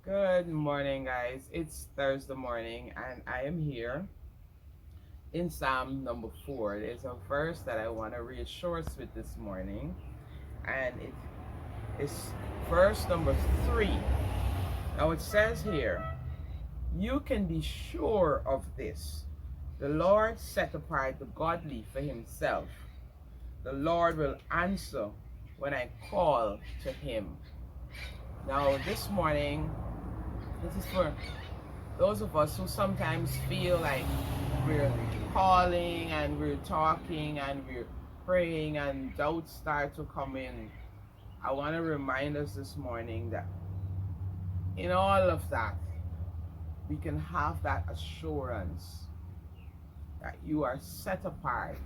Good morning, guys. It's Thursday morning, and I am here in Psalm number 4. There's a verse that I want to reassure us with this morning, and it is verse number 3. Now it says here, "You can be sure of this. The Lord set apart the godly for himself. The Lord will answer when I call to him." Now, this morning, this is for those of us who sometimes feel like we're calling and we're talking and we're praying and doubts start to come in. I want to remind us this morning that in all of that, we can have that assurance that you are set apart.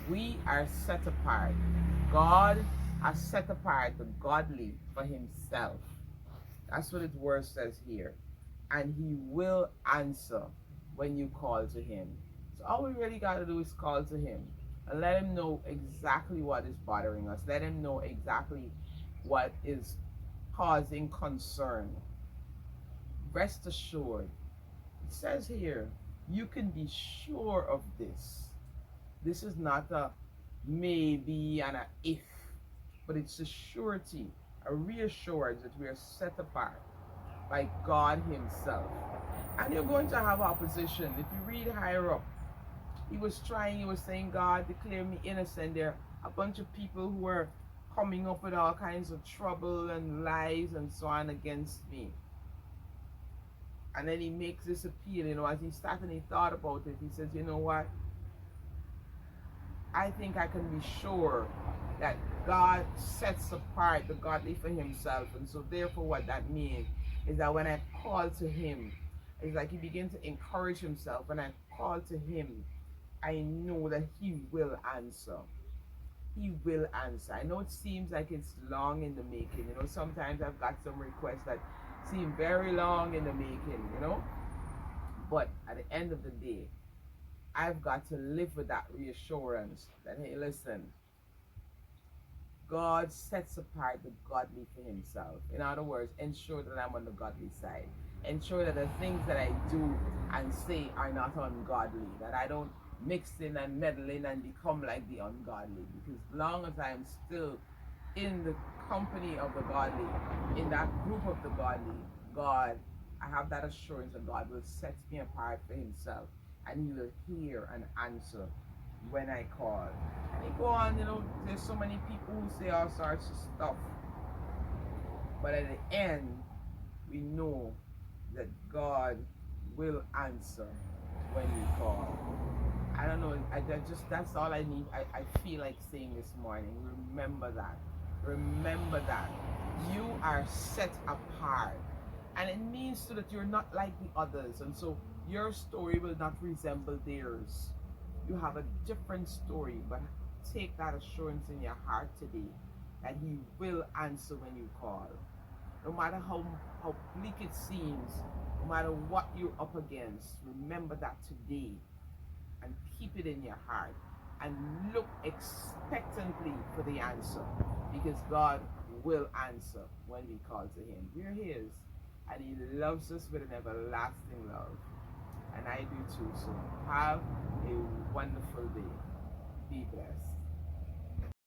We are set apart. God has set apart the godly for himself. That's what his word says here. And he will answer when you call to him. So all we really got to do is call to him and let him know exactly what is bothering us. Let him know exactly what is causing concern. Rest assured. It says here, you can be sure of this. This is not a maybe and a if, but it's a surety, a reassurance that we are set apart by God himself. And you're going to have opposition. If you read higher up, he was saying, God, declare me innocent. There are a bunch of people who are coming up with all kinds of trouble and lies and so on against me. And then he makes this appeal, as he started and he thought about it, he says, you know what? I think I can be sure that God sets apart the godly for himself. And so therefore what that means is that when I call to him, it's like he begins to encourage himself. When I call to him, I know that he will answer. He will answer. I know it seems like it's long in the making. Sometimes I've got some requests that seem very long in the making. But at the end of the day, I've got to live with that reassurance that, hey, listen, God sets apart the godly for himself. In other words, ensure that I'm on the godly side. Ensure that the things that I do and say are not ungodly, that I don't mix in and meddle in and become like the ungodly. Because as long as I'm still in the company of the godly, in that group of the godly, God, I have that assurance that God will set me apart for himself and he will hear and answer when I call. And they go on, there's so many people who say all sorts of stuff. But at the end, we know that God will answer when we call. I don't know, that's all I need. I feel like saying this morning. Remember that. Remember that. You are set apart. And it means so that you're not like the others. And so your story will not resemble theirs. You have a different story, but take that assurance in your heart today that he will answer when you call. No matter how bleak it seems, no matter what you're up against, remember that today and keep it in your heart and look expectantly for the answer, because God will answer when we call to him. We're his, and he loves us with an everlasting love, and I do too. So have a wonderful day. Be blessed.